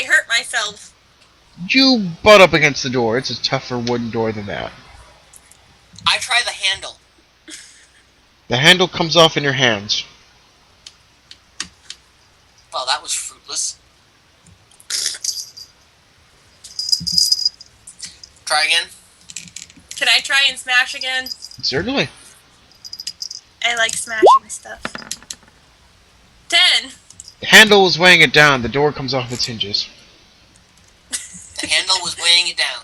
I hurt myself. You butt up against the door. It's a tougher wooden door than that. I try the handle. The handle comes off in your hands. Well, that was fruitless. Try again. Can I try and smash again? Certainly. I like smashing stuff. 10. The handle was weighing it down. The door comes off its hinges. The handle was weighing it down.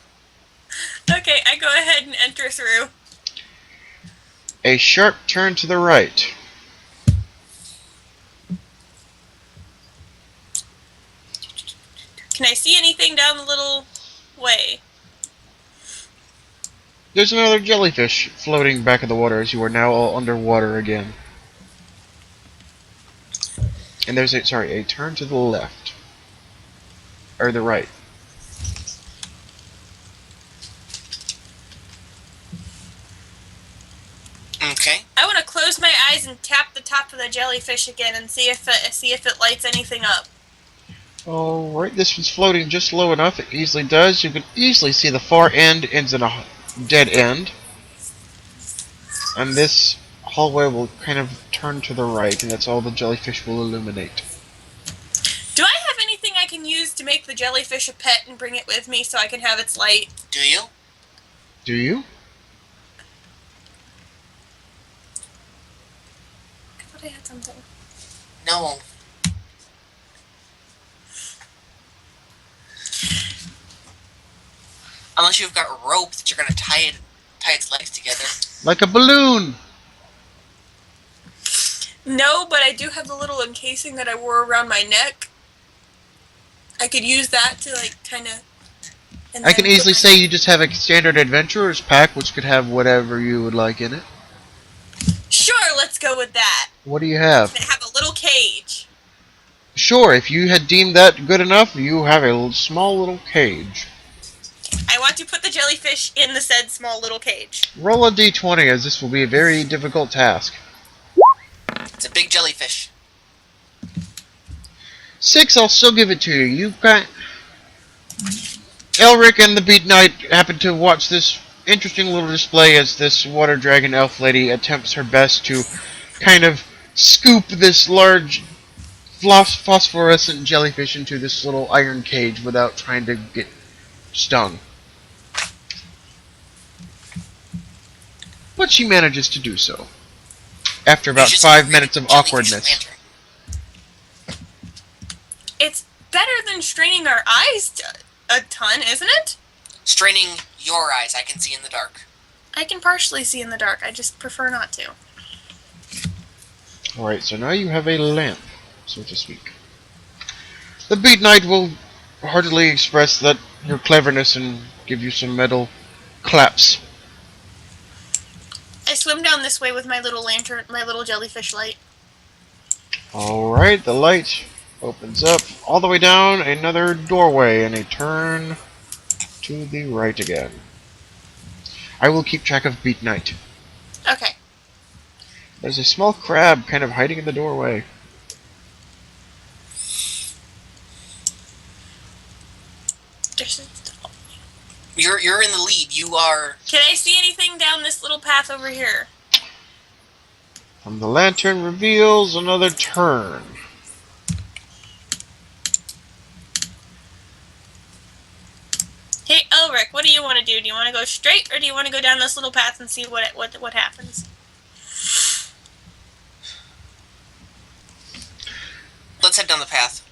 Okay, I go ahead and enter through. A sharp turn to the right. Can I see anything down the little way? There's another jellyfish floating back in the water as you are now all underwater again. And there's a turn to the left. Or the right. Okay. I want to close my eyes and tap the top of the jellyfish again and see if it lights anything up. Alright, this one's floating just low enough. It easily does. You can easily see the far end ends in a dead end. And this hallway will kind of turn to the right, and that's all the jellyfish will illuminate. Do I have anything I can use to make the jellyfish a pet and bring it with me so I can have its light? Do you? Do you? I thought I had something. No. Unless you've got rope that you're gonna tie its legs together. Like a balloon! No, but I do have the little encasing that I wore around my neck. I could use that to, like, kind of... I can easily say you just have a standard adventurer's pack, which could have whatever you would like in it. Sure, let's go with that. What do you have? I have a little cage. Sure, if you had deemed that good enough, you have a small little cage. I want to put the jellyfish in the said small little cage. Roll a d20, as this will be a very difficult task. It's a big jellyfish. 6, I'll still give it to you. You've got... Elric and the Beat Knight happen to watch this interesting little display as this water dragon elf lady attempts her best to kind of scoop this large phosphorescent jellyfish into this little iron cage without trying to get stung. But she manages to do so. After about 5 minutes of awkwardness. It's better than straining our eyes a ton, isn't it? Straining your eyes, I can see in the dark. I can partially see in the dark, I just prefer not to. Alright, so now you have a lamp, so to speak. The Beat Knight will heartily express that your cleverness and give you some metal claps. I swim down this way with my little lantern, my little jellyfish light. Alright, the light opens up all the way down another doorway and a turn to the right again. I will keep track of Beat Knight. Okay. There's a small crab kind of hiding in the doorway. You're in the lead. You are... Can I see anything down this little path over here? And the lantern reveals another turn. Hey, Elric, what do you want to do? Do you want to go straight, or do you want to go down this little path and see what happens? Let's head down the path.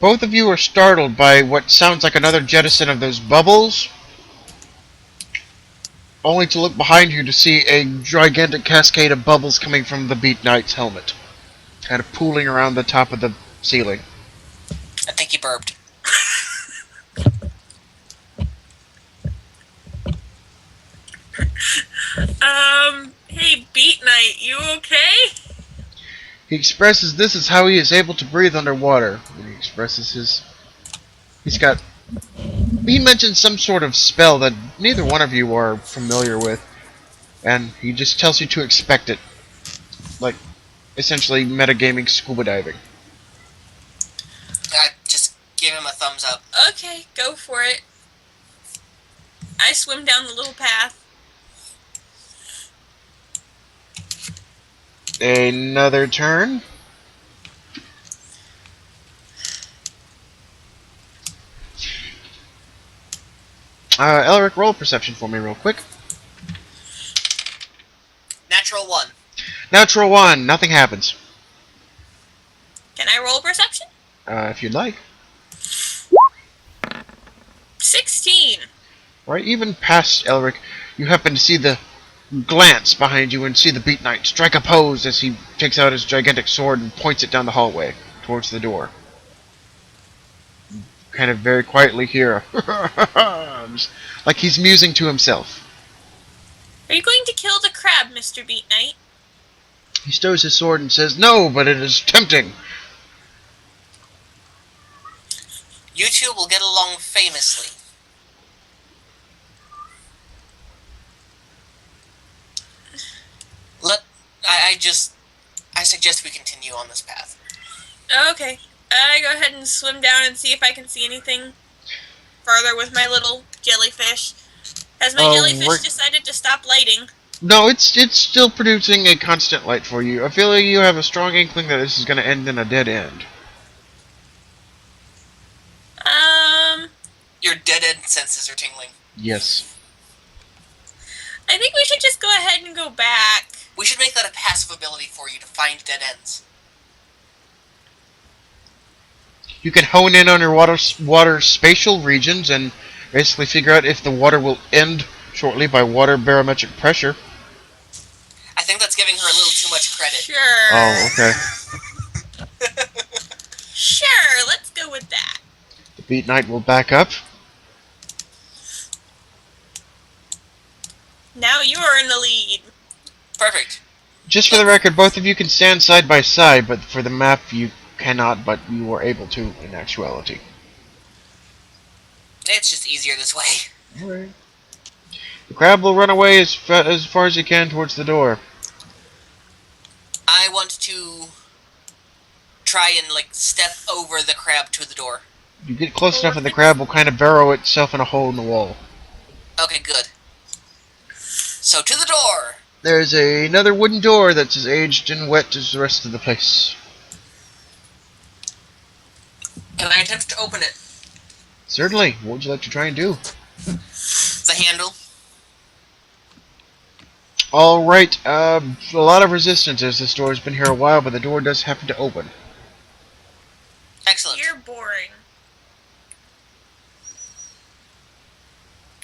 Both of you are startled by what sounds like another jettison of those bubbles, only to look behind you to see a gigantic cascade of bubbles coming from the Beat Knight's helmet, kind of pooling around the top of the ceiling. I think he burped. Hey, Beat Knight, you okay? He expresses this is how he is able to breathe underwater. He expresses his... He mentioned some sort of spell that neither one of you are familiar with, and he just tells you to expect it. Like, essentially metagaming scuba diving. Just give him a thumbs up. Okay, go for it. I swim down the little path. Another turn. Elric, roll perception for me real quick. Natural 1. Natural 1. Nothing happens. Can I roll perception? If you'd like. 16. Right, even past Elric, you happen to see the glance behind you and see the Beat Knight strike a pose as he takes out his gigantic sword and points it down the hallway towards the door. Kind of very quietly hear like he's musing to himself. Are you going to kill the crab, Mr. Beat Knight? He stows his sword and says, "No, but it is tempting." You two will get along famously. I suggest we continue on this path. Okay. I go ahead and swim down and see if I can see anything further with my little jellyfish. Has my jellyfish decided to stop lighting? No, it's still producing a constant light for you. I feel like you have a strong inkling that this is going to end in a dead end. Your dead-end senses are tingling. Yes. I think we should just go ahead and go back. We should make that a passive ability for you to find dead ends. You can hone in on your water spatial regions and basically figure out if the water will end shortly by water barometric pressure. I think that's giving her a little too much credit. Sure. Oh, okay. Sure, let's go with that. The Beat Knight will back up. Now you're in the lead. Perfect. Just for the record, both of you can stand side by side, but for the map you cannot, but you are able to in actuality. It's just easier this way. Alright. The crab will run away as far as he can towards the door. I want to try and, step over the crab to the door. You get close enough and the crab will kind of burrow itself in a hole in the wall. Okay, good. So, to the door! There's another wooden door that's as aged and wet as the rest of the place. Can I attempt to open it? Certainly. What would you like to try and do? The handle. Alright, a lot of resistance as this door has been here a while, but the door does happen to open. Excellent. You're boring.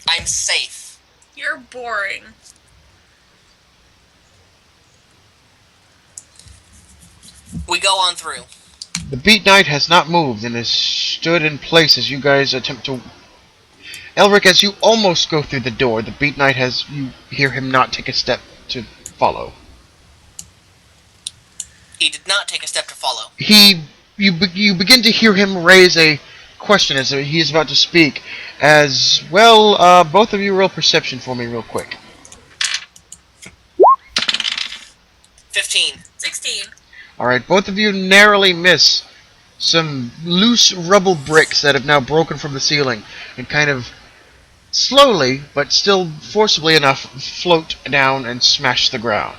I'm safe. You're boring. We go on through. The Beat Knight has not moved and has stood in place as you guys attempt to... Elric, as you almost go through the door, the Beat Knight has... You hear him not take a step to follow. He did not take a step to follow. You begin to hear him raise a question as he is about to speak. As well, both of you roll perception for me real quick. 15. 16. Alright, both of you narrowly miss some loose rubble bricks that have now broken from the ceiling and kind of slowly, but still forcibly enough, float down and smash the ground.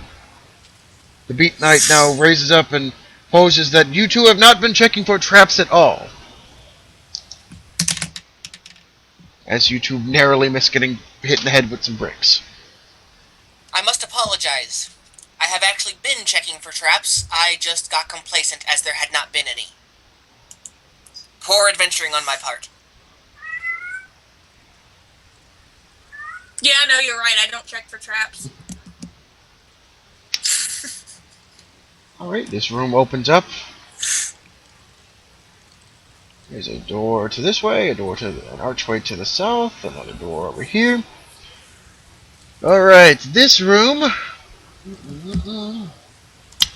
The Beat Knight now raises up and poses that you two have not been checking for traps at all. As you two narrowly miss getting hit in the head with some bricks. I must apologize. I have actually been checking for traps. I just got complacent as there had not been any. Poor adventuring on my part. Yeah, no, you're right. I don't check for traps. Alright, this room opens up. There's a door to this way, an archway to the south, another door over here. Alright, this room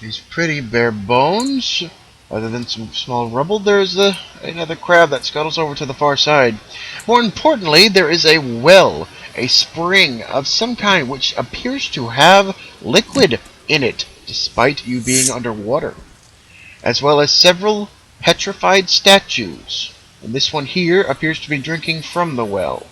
is pretty bare bones. Other than some small rubble, there's another crab that scuttles over to the far side. More importantly, there is a well, a spring of some kind which appears to have liquid in it, despite you being underwater, as well as several petrified statues And this one here appears to be drinking from the well.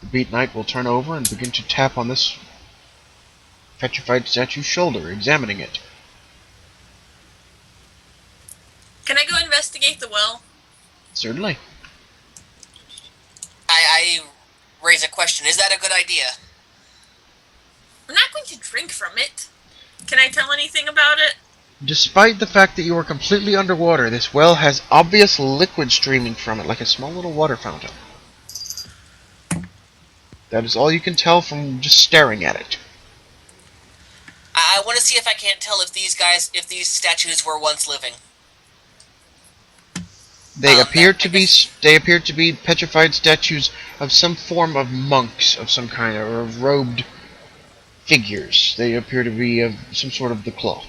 The Beat Knight will turn over and begin to tap on this petrified statue's shoulder, examining it. Can I go investigate the well? Certainly. I raise a question. Is that a good idea? I'm not going to drink from it. Can I tell anything about it? Despite the fact that you are completely underwater, this well has obvious liquid streaming from it, like a small little water fountain. That is all you can tell from just staring at it. I want to see if I can't tell if these statues were once living. They appear to be petrified statues of some form of monks of some kind, or of robed figures. They appear to be of some sort of the cloth.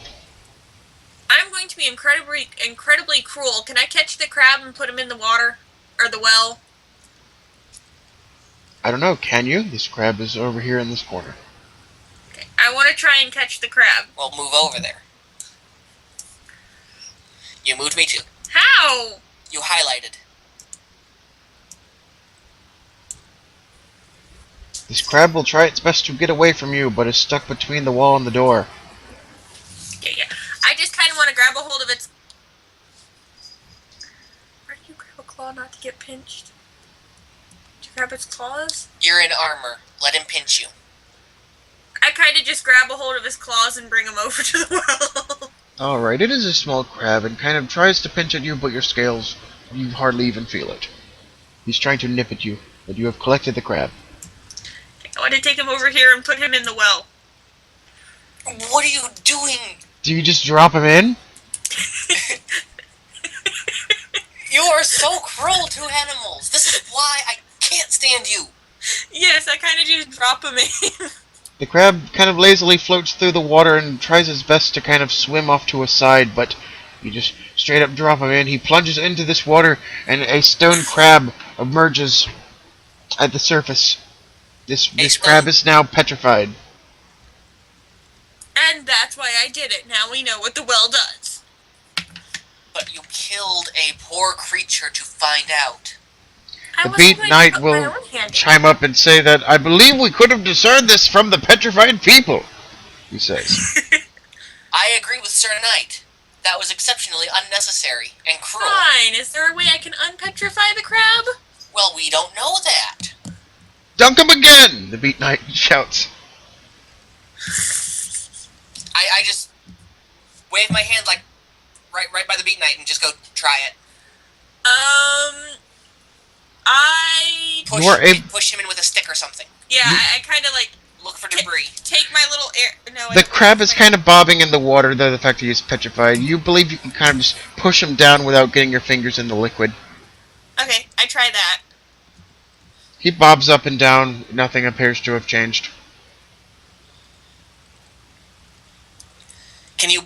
I'm going to be incredibly cruel. Can I catch the crab and put him in the water? Or the well? I don't know, can you? This crab is over here in this corner. Okay. I want to try and catch the crab. Well, move over there. You moved me too. How? You highlighted. This crab will try its best to get away from you, but is stuck between the wall and the door. Yeah. I just kind of want to grab a hold of its... Where do you grab a claw not to get pinched? Do you grab its claws? You're in armor. Let him pinch you. I kind of just grab a hold of his claws and bring him over to the well. Alright, it is a small crab and kind of tries to pinch at you, but your scales, you hardly even feel it. He's trying to nip at you, but you have collected the crab. I want to take him over here and put him in the well. What are you doing? Do you just drop him in? You are so cruel to animals. This is why I can't stand you. Yes, I kind of just drop him in. The crab kind of lazily floats through the water and tries his best to kind of swim off to a side, but you just straight up drop him in. He plunges into this water, and a stone crab emerges at the surface. This crab is now petrified. And that's why I did it. Now we know what the well does. But you killed a poor creature to find out. The Beat Knight will chime up and say that, I believe we could have discerned this from the petrified people, he says. I agree with Sir Knight. That was exceptionally unnecessary and cruel. Fine. Is there a way I can unpetrify the crab? Well, we don't know that. Dunk him again! The Beat Knight shouts. I just wave my hand like right by the Beat Knight and just go, try it. I... Push him in with a stick or something. Yeah, I kind of like... Look for debris. Take my little air... No, the crab is kind of bobbing in the water, though the fact that he is petrified. You believe you can kind of just push him down without getting your fingers in the liquid. Okay, I try that. He bobs up and down. Nothing appears to have changed. Can you...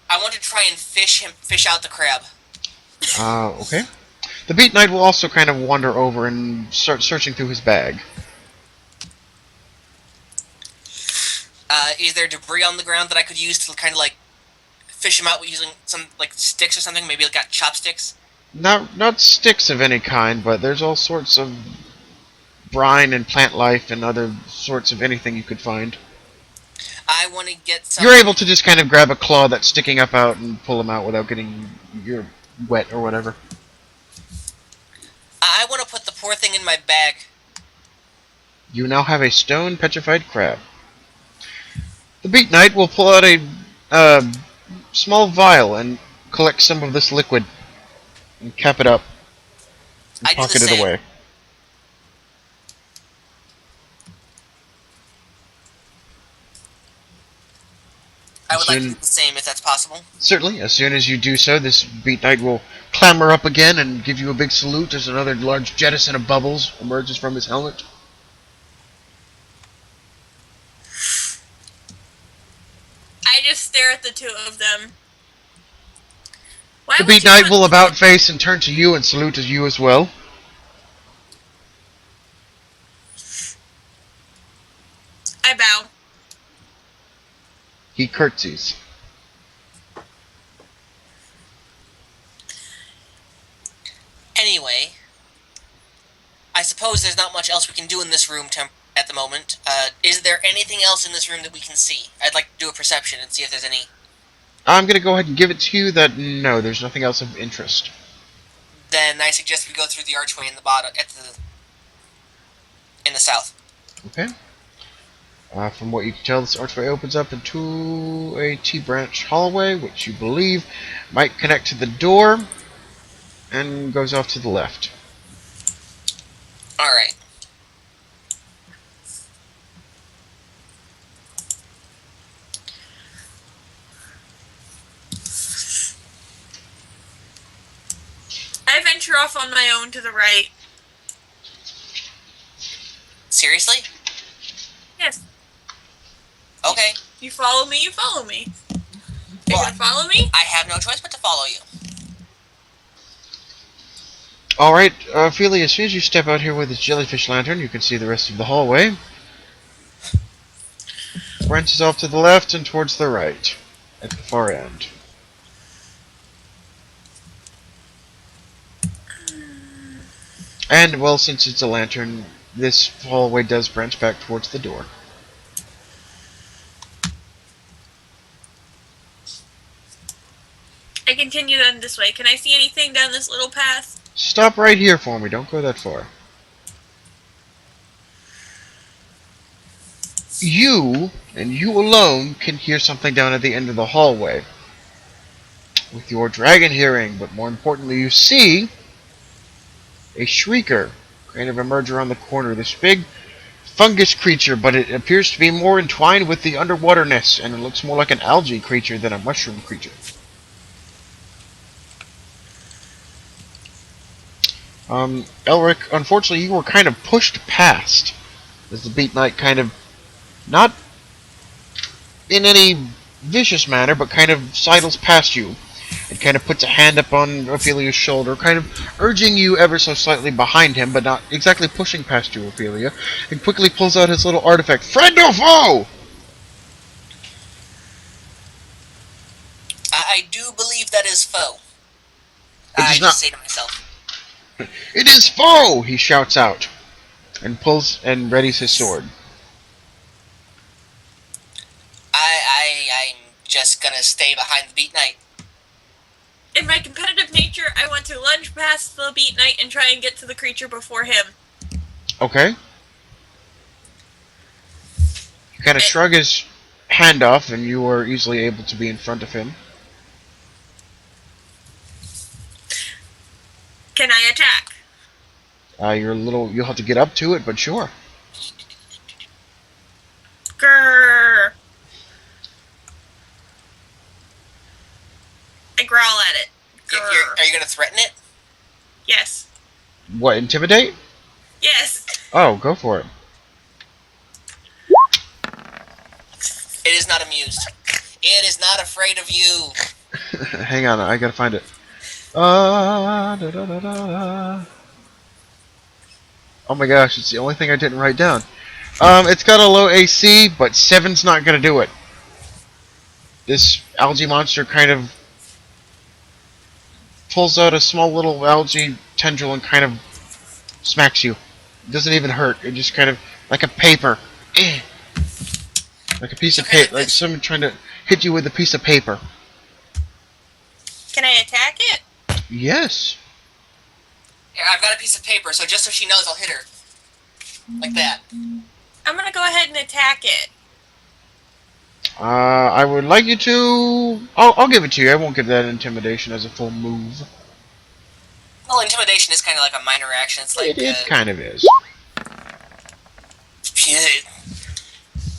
I want to try and fish out the crab. Okay. The Beat Knight will also kind of wander over and start searching through his bag. Is there debris on the ground that I could use to kind of like fish him out using some like sticks or something? Maybe like got chopsticks? Not sticks of any kind, but there's all sorts of brine and plant life and other sorts of anything you could find. I want to get some... You're able to just kind of grab a claw that's sticking up out and pull him out without getting your wet or whatever. I want to put the poor thing in my bag. You now have a stone petrified crab. The Beat Knight will pull out a small vial and collect some of this liquid and cap it up and pocket it away. I would like to do the same if that's possible. Certainly. As soon as you do so, this Beat Knight will clamber up again and give you a big salute as another large jettison of bubbles emerges from his helmet. I just stare at the two of them. The Beat Knight will about face and turn to you and salute as you as well. I bow. He curtsies. Anyway, I suppose there's not much else we can do in this room at the moment. Is there anything else in this room that we can see? I'd like to do a perception and see if there's any. I'm gonna go ahead and give it to you that no, there's nothing else of interest. Then I suggest we go through the archway in the bottom, in the south. Okay. From what you can tell, this archway opens up into a T-branch hallway, which you believe might connect to the door, and goes off to the left. Alright. I venture off on my own to the right. Seriously? Yes. Okay. You follow me, you follow me. You Well, gonna follow me? I have no choice but to follow you. Alright, Ophelia, as soon as you step out here with this jellyfish lantern, you can see the rest of the hallway. Branches off to the left and towards the right, at the far end. And, well, since it's a lantern, this hallway does branch back towards the door. I continue down this way. Can I see anything down this little path? Stop right here for me, don't go that far. You, and you alone, can hear something down at the end of the hallway. With your dragon hearing, but more importantly, you see a shrieker kind of emerge around the corner. This big fungus creature, but it appears to be more entwined with the underwaterness, and it looks more like an algae creature than a mushroom creature. Elric, unfortunately, you were kind of pushed past as the Beat Knight kind of, not in any vicious manner, but kind of sidles past you. It kind of puts a hand up on Ophelia's shoulder, kind of urging you ever so slightly behind him, but not exactly pushing past you, Ophelia, and quickly pulls out his little artifact. Friend or foe? I do believe that is foe. It I is just not. say to myself. It is foe! He shouts out, and pulls and readies his sword. I'm just gonna stay behind the Beat Knight. In my competitive nature, I want to lunge past the Beat Knight and try and get to the creature before him. Okay. You kind of shrug his hand off, and you are easily able to be in front of him. Can I attack? You'll have to get up to it, but sure. Grrr. I growl at it. Are you gonna threaten it? Yes. What, intimidate? Yes. Oh, go for it. It is not amused. It is not afraid of you. Hang on, I gotta find it. Da, da, da, da. Oh my gosh, it's the only thing I didn't write down. It's got a low AC, but 7's not gonna do it. This algae monster kind of pulls out a small little algae tendril and kind of smacks you. It doesn't even hurt. It just kind of, like a paper. Like a piece of paper. Like someone trying to hit you with a piece of paper. Can I attack it? Yes. Here, I've got a piece of paper, so just so she knows, I'll hit her. Like that. I'm gonna go ahead and attack it. I would like you to... I'll give it to you. I won't give that intimidation as a full move. Well, intimidation is kind of like a minor action. It's like... It kind of is.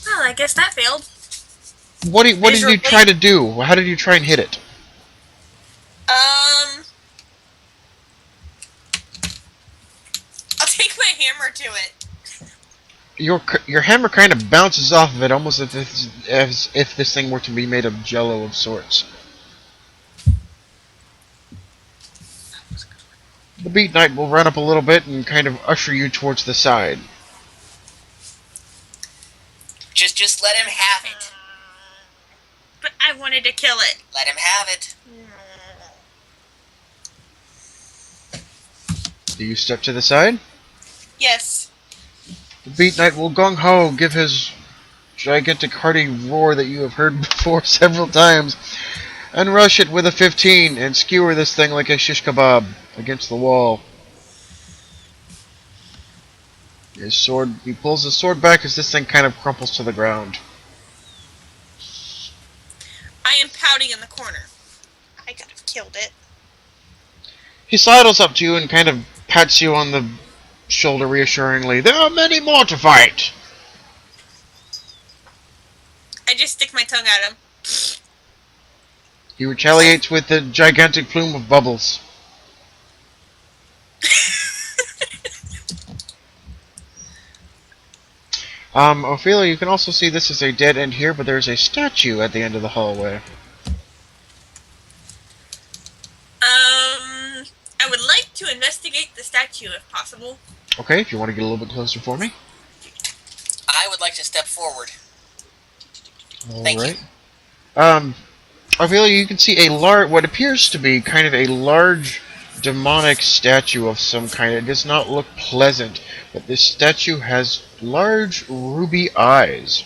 Well, I guess that failed. What did you try to do? How did you try and hit it? I'll take my hammer to it. Your hammer kind of bounces off of it, almost as if this thing were to be made of jello of sorts. The Beat Knight will run up a little bit and kind of usher you towards the side. Just let him have it. But I wanted to kill it. Let him have it. Do you step to the side? Yes. The Beat Knight will gung-ho give his gigantic hearty roar that you have heard before several times, and rush it with a 15 and skewer this thing like a shish kebab against the wall. He pulls his sword back as this thing kind of crumples to the ground. I am pouting in the corner. I could have killed it. He sidles up to you and kind of pats you on the shoulder reassuringly. There are many more to fight! I just stick my tongue at him. He retaliates with a gigantic plume of bubbles. Ophelia, you can also see this is a dead end here, but there's a statue at the end of the hallway. I would like to investigate the statue if possible. Okay, if you want to get a little bit closer for me. I would like to step forward. Thank you. Alright. Ophelia, you can see what appears to be kind of a large demonic statue of some kind. It does not look pleasant, but this statue has large ruby eyes.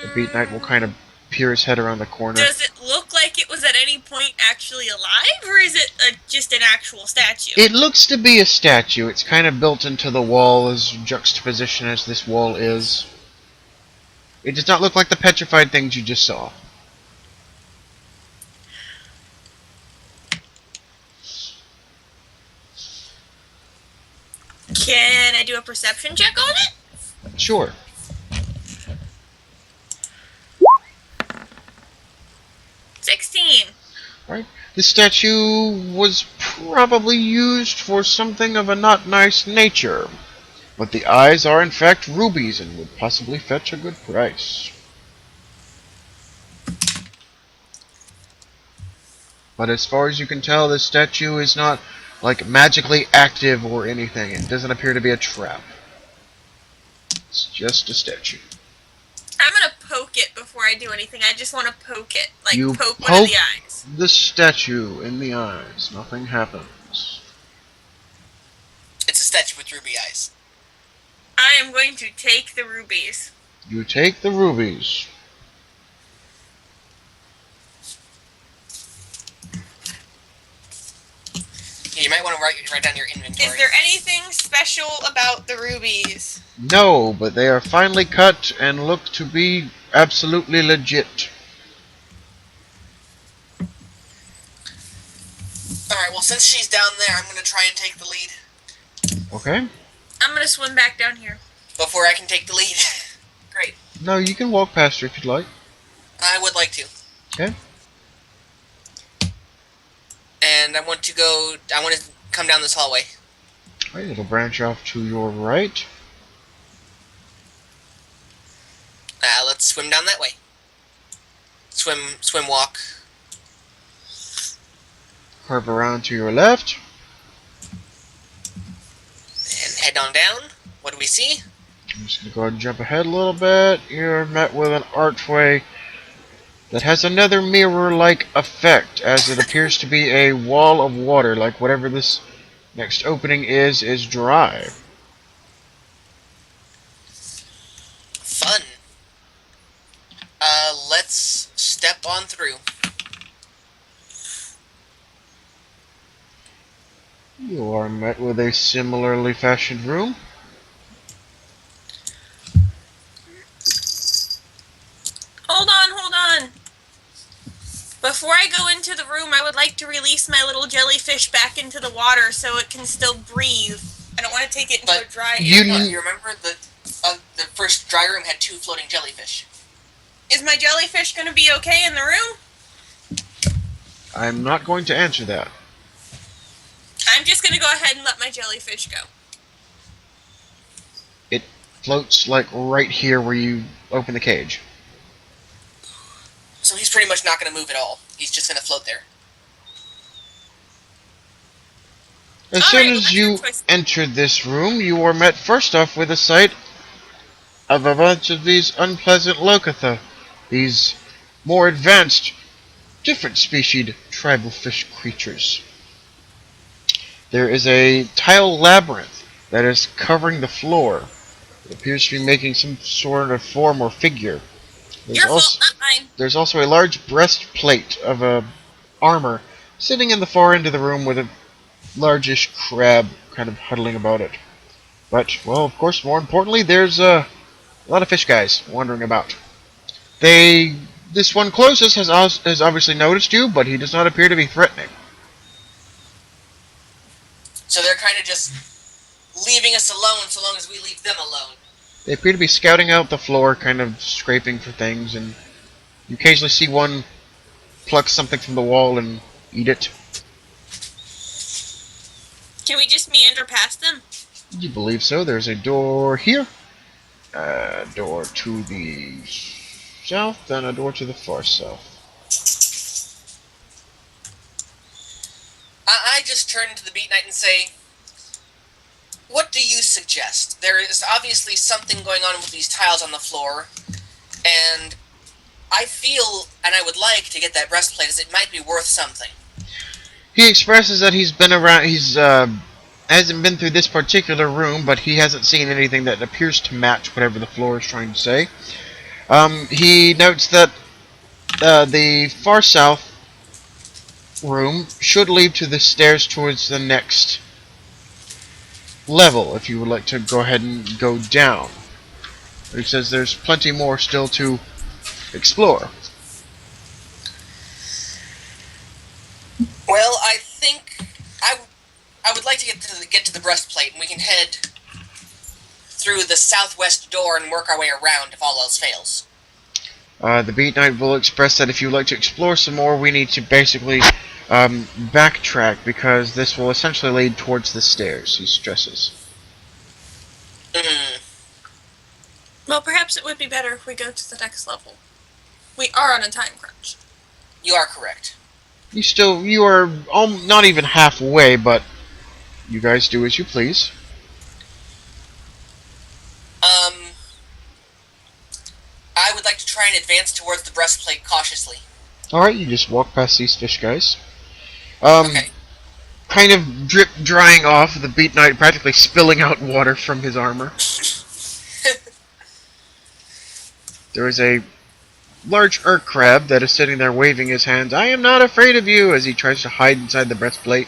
The Beat Knight will kind of peer his head around the corner. Does it look like it was at any point actually alive, or is it just an actual statue? It looks to be a statue. It's kind of built into the wall as juxtaposition as this wall is. It does not look like the petrified things you just saw. Can I do a perception check on it? Sure. Right. This statue was probably used for something of a not nice nature, but the eyes are in fact rubies and would possibly fetch a good price. But as far as you can tell, this statue is not like magically active or anything. It doesn't appear to be a trap. It's just a statue. I'm gonna poke it before I do anything. I just want to poke it. Like, You poke one of the eyes. the statue in the eyes. Nothing happens. It's a statue with ruby eyes. I am going to take the rubies. You take the rubies. You might want to write down your inventory. Is there anything special about the rubies? No, but they are finely cut and look to be absolutely legit. Alright, well, since she's down there, I'm going to try and take the lead. Okay? I'm gonna swim back down here. Before I can take the lead. Great. No, you can walk past her if you'd like. I would like to. Okay. And I want to come down this hallway. Alright, it'll branch off to your right. Let's swim down that way. Swim, walk. Curve around to your left. And head on down. What do we see? I'm just going to go ahead and jump ahead a little bit. You're met with an archway that has another mirror-like effect, as it appears to be a wall of water, like whatever this next opening is dry. Fun. Let's step on through. You are met with a similarly fashioned room. Hold on. Before I go into the room, I would like to release my little jellyfish back into the water so it can still breathe. I don't want to take it into a dry area. You remember the first dry room had 2 floating jellyfish. Is my jellyfish going to be okay in the room? I'm not going to answer that. I'm just going to go ahead and let my jellyfish go. It floats like right here where you open the cage. So he's pretty much not going to move at all. He's just going to float there. As All soon right, well, as that's your you choice. enter this room, you are met first off with a sight of a bunch of these unpleasant Lokatha. These more advanced, different species tribal fish creatures. There is a tile labyrinth that is covering the floor. It appears to be making some sort of form or figure. There's Your fault, also, not mine. there's also a large breastplate of armor sitting in the far end of the room with a largish crab kind of huddling about it. But, well, of course, more importantly, there's a lot of fish guys wandering about. This one closest has obviously noticed you, but he does not appear to be threatening. So they're kind of just leaving us alone so long as we leave them alone. They appear to be scouting out the floor, kind of scraping for things, and you occasionally see one pluck something from the wall and eat it. Can we just meander past them? You believe so. There's a door here, a door to the south, and a door to the far south. I just turn to the Beat Knight and say, what do you suggest? There is obviously something going on with these tiles on the floor, and I feel, and I would like to get that breastplate, as it might be worth something. He expresses that he's been around. Hasn't been through this particular room, but he hasn't seen anything that appears to match whatever the floor is trying to say. He notes that the far south room should lead to the stairs towards the next level, if you would like to go ahead and go down. But he says there's plenty more still to explore. Well, I think I would like to get to the breastplate, and we can head through the southwest door and work our way around if all else fails. The Beat Knight will express that if you'd like to explore some more, we need to basically backtrack, because this will essentially lead towards the stairs, he stresses. Well, perhaps it would be better if we go to the next level. We are on a time crunch. You are correct. You are not even halfway, but you guys do as you please. I would like to try and advance towards the breastplate cautiously. Alright, you just walk past these fish guys. Okay. Kind of drying off, the Beat Knight practically spilling out water from his armor. There is a large Urk crab that is sitting there waving his hands. I am not afraid of you, as he tries to hide inside the breastplate.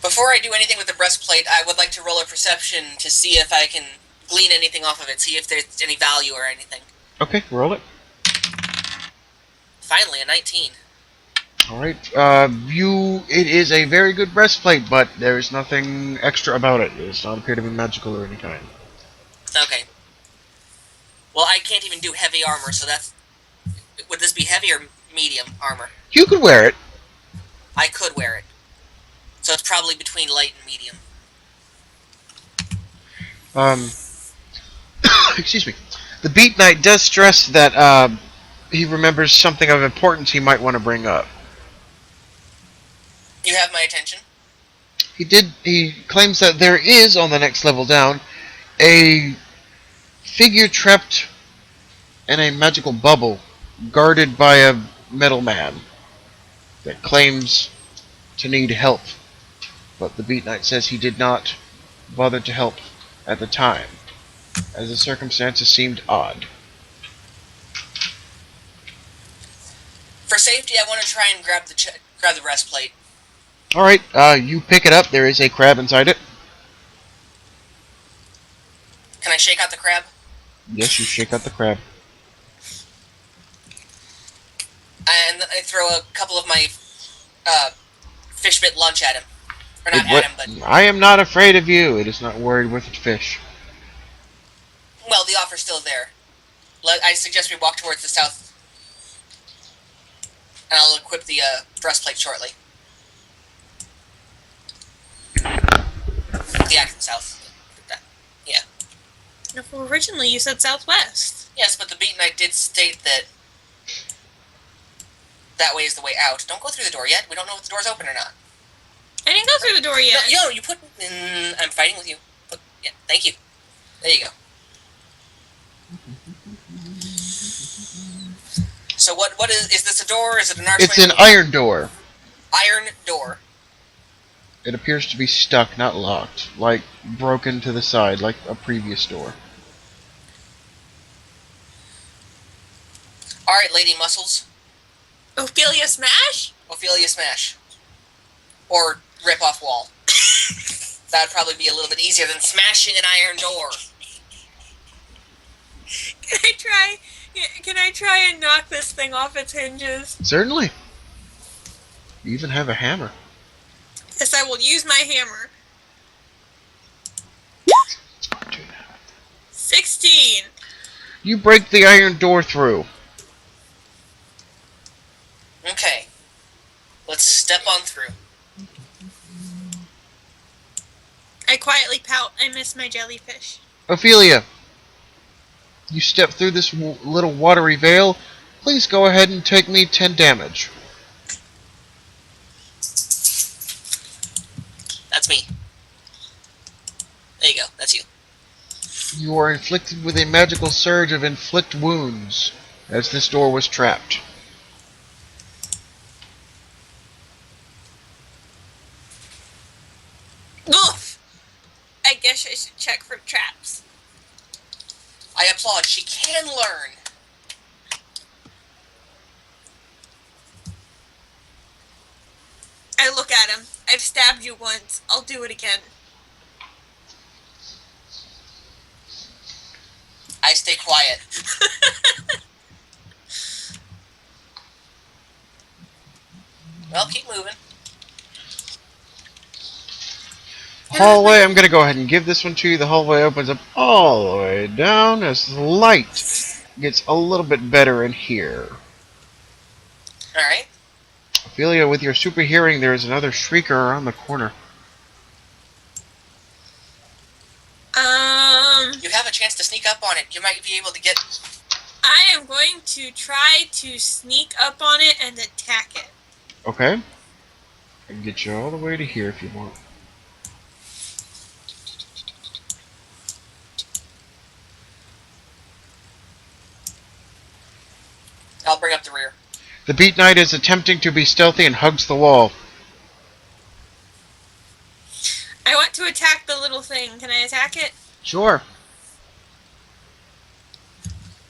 Before I do anything with the breastplate, I would like to roll a perception to see if I can glean anything off of it, see if there's any value or anything. Okay, roll it. Finally, a 19. Alright, it is a very good breastplate, but there is nothing extra about it. It does not appear to be magical or any kind. Okay. Well, I can't even do heavy armor, so that's... Would this be heavy or medium armor? You could wear it. I could wear it. So it's probably between light and medium. Excuse me. The Beat Knight does stress that he remembers something of importance he might want to bring up. You have my attention? He claims that there is, on the next level down, a figure trapped in a magical bubble, guarded by a metal man, that claims to need help. But the Beat Knight says he did not bother to help at the time, as the circumstances seemed odd. For safety, I want to try and grab the breastplate. Alright, you pick it up. There is a crab inside it. Can I shake out the crab? Yes, you shake out the crab. And I throw a couple of my fish bit lunch at him. Or not at him, but... I am not afraid of you. It is not worried with fish. Well, the offer's still there. I suggest we walk towards the south. And I'll equip the breastplate shortly. The accent south. Yeah. Well, originally you said southwest. Yes, but the Beat Knight did state that that way is the way out. Don't go through the door yet. We don't know if the door's open or not. I didn't go through the door yet. No, you put... I'm fighting with you. Yeah, thank you. There you go. So what is this a door? Is it an archway? It's an iron door. Iron door. It appears to be stuck, not locked. Like, broken to the side, like a previous door. Alright, Lady Muscles. Ophelia Smash? Ophelia Smash. Or Rip Off Wall. That would probably be a little bit easier than smashing an iron door. Can I try and knock this thing off its hinges? Certainly. You even have a hammer. Yes, I will use my hammer. 16. You break the iron door through. Okay. Let's step on through. I quietly pout. I miss my jellyfish. Ophelia, you step through this little watery veil. Please go ahead and take me 10 damage. That's me. There you go. That's you. You are inflicted with a magical surge of inflict wounds, as this door was trapped. Oof! I guess I should check for traps. I applaud. She can learn. I look at him. I've stabbed you once. I'll do it again. I stay quiet. Well, keep moving. Hallway, I'm going to go ahead and give this one to you. The hallway opens up all the way down as the light gets a little bit better in here. Alright. Ophelia, with your super hearing, there is another shrieker around the corner. You have a chance to sneak up on it. You might be able to get... I am going to try to sneak up on it and attack it. Okay. I can get you all the way to here if you want. I'll bring up the rear. The Beat Knight is attempting to be stealthy and hugs the wall. I want to attack the little thing. Can I attack it? Sure.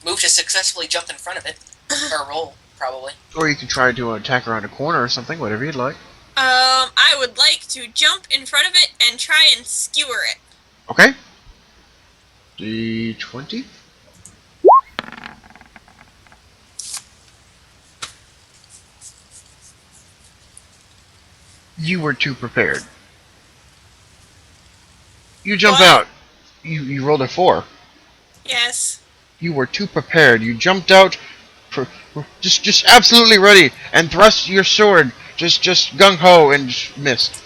Move to successfully jump in front of it. Or roll, probably. Or you can try to attack around a corner or something, whatever you'd like. I would like to jump in front of it and try and skewer it. Okay. D20. You were too prepared. You jump What? out. You rolled a 4. Yes. You were too prepared. You jumped out, just absolutely ready, and thrust your sword, just gung ho, and just missed.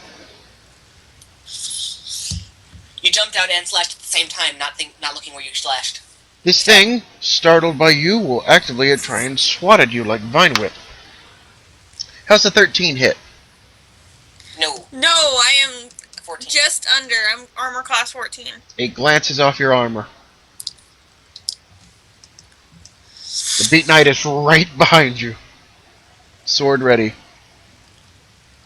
You jumped out and slashed at the same time, not looking where you slashed. This thing, startled by you, will actively try and swat at you like Vine Whip. How's the 13 hit? No. No, I am 14. just under. I'm armor class 14. It glances off your armor. The Beat Knight is right behind you. Sword ready.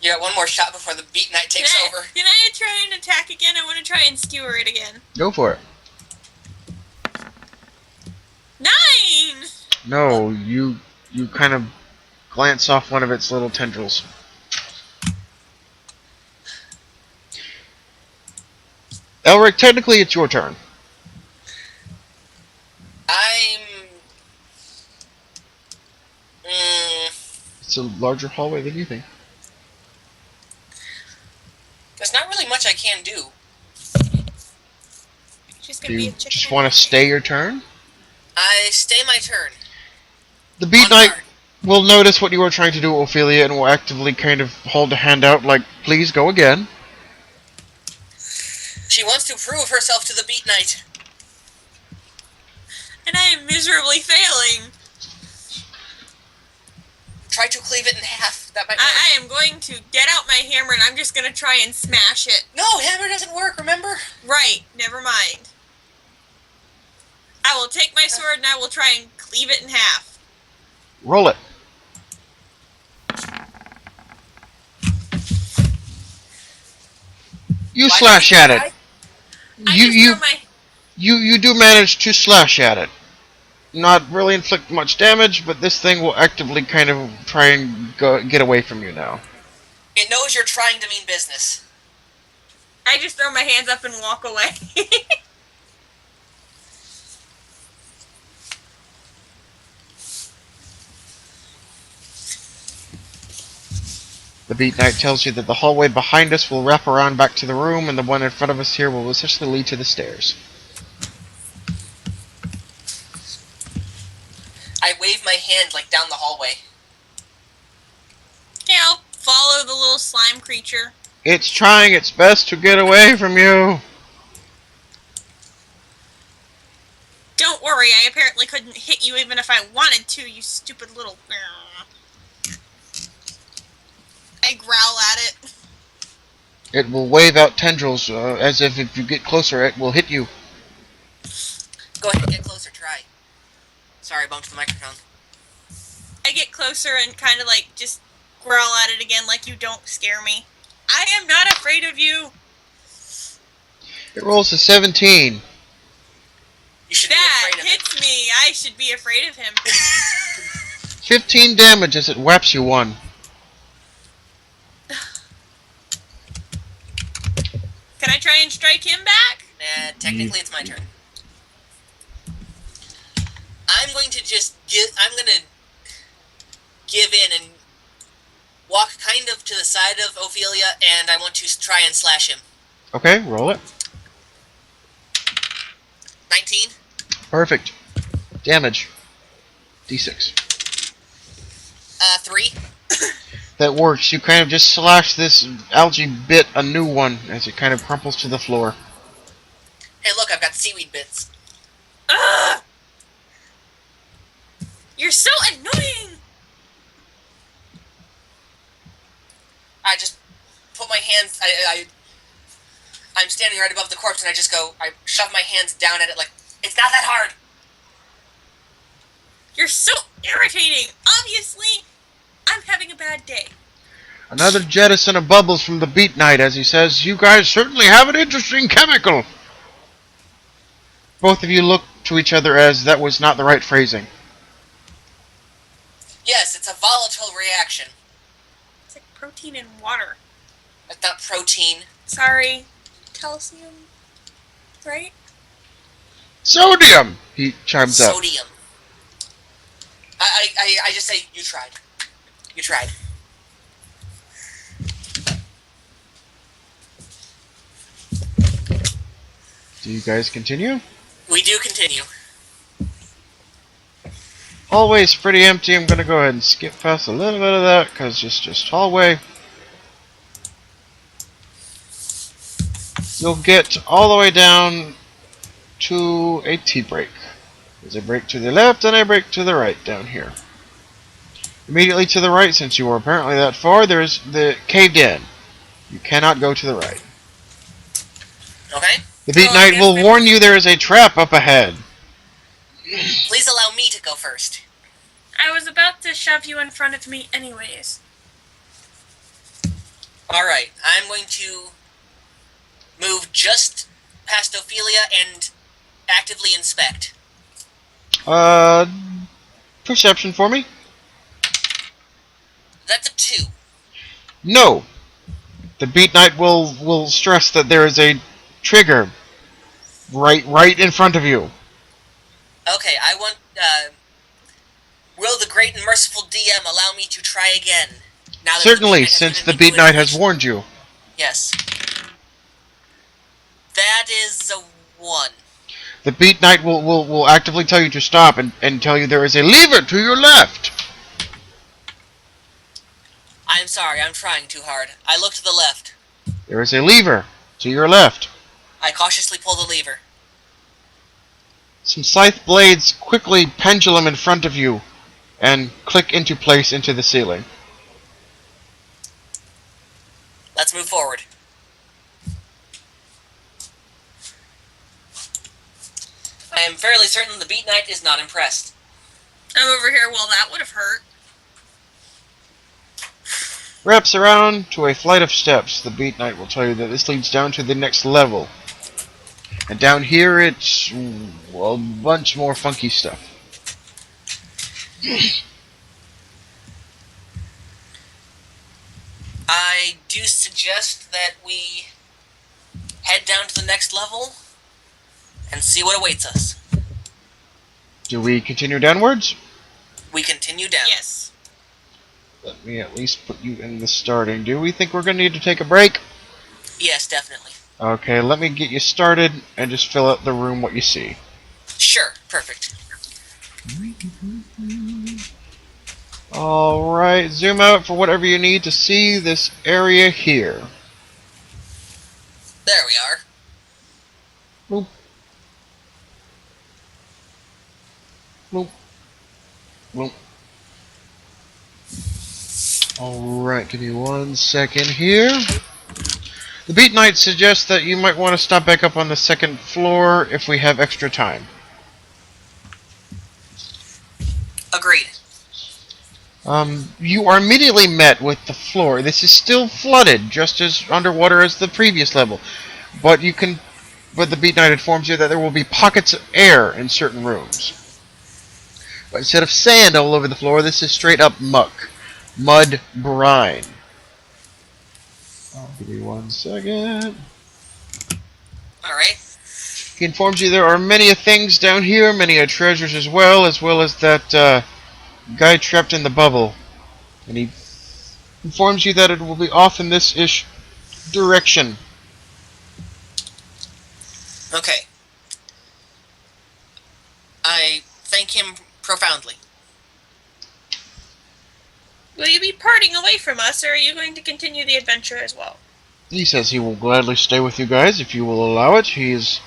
You got one more shot before the Beat Knight takes over. Can I try and attack again? I want to try and skewer it again. Go for it. 9! No, you kind of glance off one of its little tendrils. Elric, technically it's your turn. It's a larger hallway than you think. There's not really much I can do. She's Do gonna be you a chicken. just want to stay your turn? I stay my turn. The Beat On the Knight guard. will notice what you are trying to do, Ophelia, and will actively kind of hold a hand out like, please go again. She wants to prove herself to the Beat Knight. And I am miserably failing. Try to cleave it in half. That might work. I am going to get out my hammer and I'm just going to try and smash it. No, hammer doesn't work, remember? Right, never mind. I will take my sword and I will try and cleave it in half. Roll it. You slash at it. You do manage to slash at it. Not really inflict much damage, but this thing will actively kind of try and get away from you now. It knows you're trying to mean business. I just throw my hands up and walk away. The Beat Knight tells you that the hallway behind us will wrap around back to the room, and the one in front of us here will essentially lead to the stairs. I wave my hand, like, down the hallway. Yeah, I'll follow the little slime creature. It's trying its best to get away from you. Don't worry, I apparently couldn't hit you even if I wanted to, you stupid little... I growl at it. It will wave out tendrils, as if you get closer, it will hit you. Go ahead, get closer, try. Sorry, bumped the microphone. I get closer and kind of like just growl at it again like you don't scare me. I am not afraid of you. It rolls a 17. You should That be afraid of hits me. I should be afraid of him. 15 damage as it whaps you one. Can I try and strike him back? Technically it's my turn. I'm going to give in and walk kind of to the side of Ophelia, and I want to try and slash him. Okay, roll it. 19. Perfect. Damage. D6. 3. That works. You kind of just slash this algae bit a new one as it kind of crumples to the floor. Hey, look, I've got seaweed bits. Ugh! You're so annoying! I just put my hands... I'm standing right above the corpse, and I shove my hands down at it like, it's not that hard! You're so irritating! Obviously, I'm having a bad day. Another jettison of bubbles from the Beat Knight as he says, "You guys certainly have an interesting chemical." Both of you look to each other as that was not the right phrasing. Yes, it's a volatile reaction. It's like protein in water. It's not protein. Sorry. Calcium. Right? Sodium! He chimes up. Sodium. I just say, you tried. You tried. Do you guys continue? We do continue. Hallway's pretty empty. I'm gonna go ahead and skip past a little bit of that because it's just hallway. You'll get all the way down to a T-break. There's a break to the left and a break to the right down here. Immediately to the right, since you were apparently that far, there's the caved in. You cannot go to the right. Okay. The Beat Knight will warn you there is a trap up ahead. Please allow me to go first. I was about to shove you in front of me anyways. Alright, I'm going to move just past Ophelia and actively inspect. Perception for me? That's a 2. No. The Beat Knight will stress that there is a trigger right in front of you. Okay, I want, will the great and merciful DM allow me to try again? Now that Certainly, the since the Beat Knight has warned you. Yes. That is a 1. The Beat Knight will actively tell you to stop and tell you there is a lever to your left. I'm sorry, I'm trying too hard. I look to the left. There is a lever to your left. I cautiously pull the lever. Some scythe blades quickly pendulum in front of you. and click into place into the ceiling. Let's move forward. I am fairly certain the Beat Knight is not impressed. I'm over here. Well, that would have hurt. Wraps around to a flight of steps. The Beat Knight will tell you that this leads down to the next level. And down here it's, well, a bunch more funky stuff. I do suggest that we head down to the next level and see what awaits us. Do we continue downwards? We continue down. Yes. Let me at least put you in the starting. Do we think we're going to need to take a break? Yes, definitely. Okay, let me get you started and just fill out the room what you see. Sure, perfect. Alright, zoom out for whatever you need to see this area here. There we are. Boop. Boop. Boop. Alright, give me 1 second here. The Beat Knight suggests that you might want to stop back up on the second floor if we have extra time. Agreed. You are immediately met with the floor. This is still flooded, just as underwater as the previous level. But the Beat Knight informs you that there will be pockets of air in certain rooms. But instead of sand all over the floor, this is straight up muck. Mud brine. Give me 1 second. Alright. He informs you there are many things down here, many treasures as well as that guy trapped in the bubble. And he informs you that it will be off in this-ish direction. Okay. I thank him profoundly. Will you be parting away from us, or are you going to continue the adventure as well? He says he will gladly stay with you guys if you will allow it. He has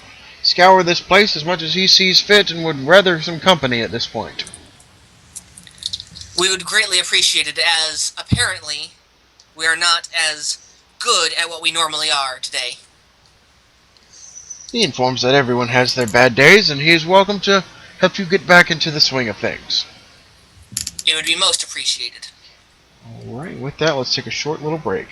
scoured this place as much as he sees fit and would rather some company at this point. We would greatly appreciate it, as apparently we are not as good at what we normally are today. He informs that everyone has their bad days, and he is welcome to help you get back into the swing of things. It would be most appreciated. Alright, with that, let's take a short little break.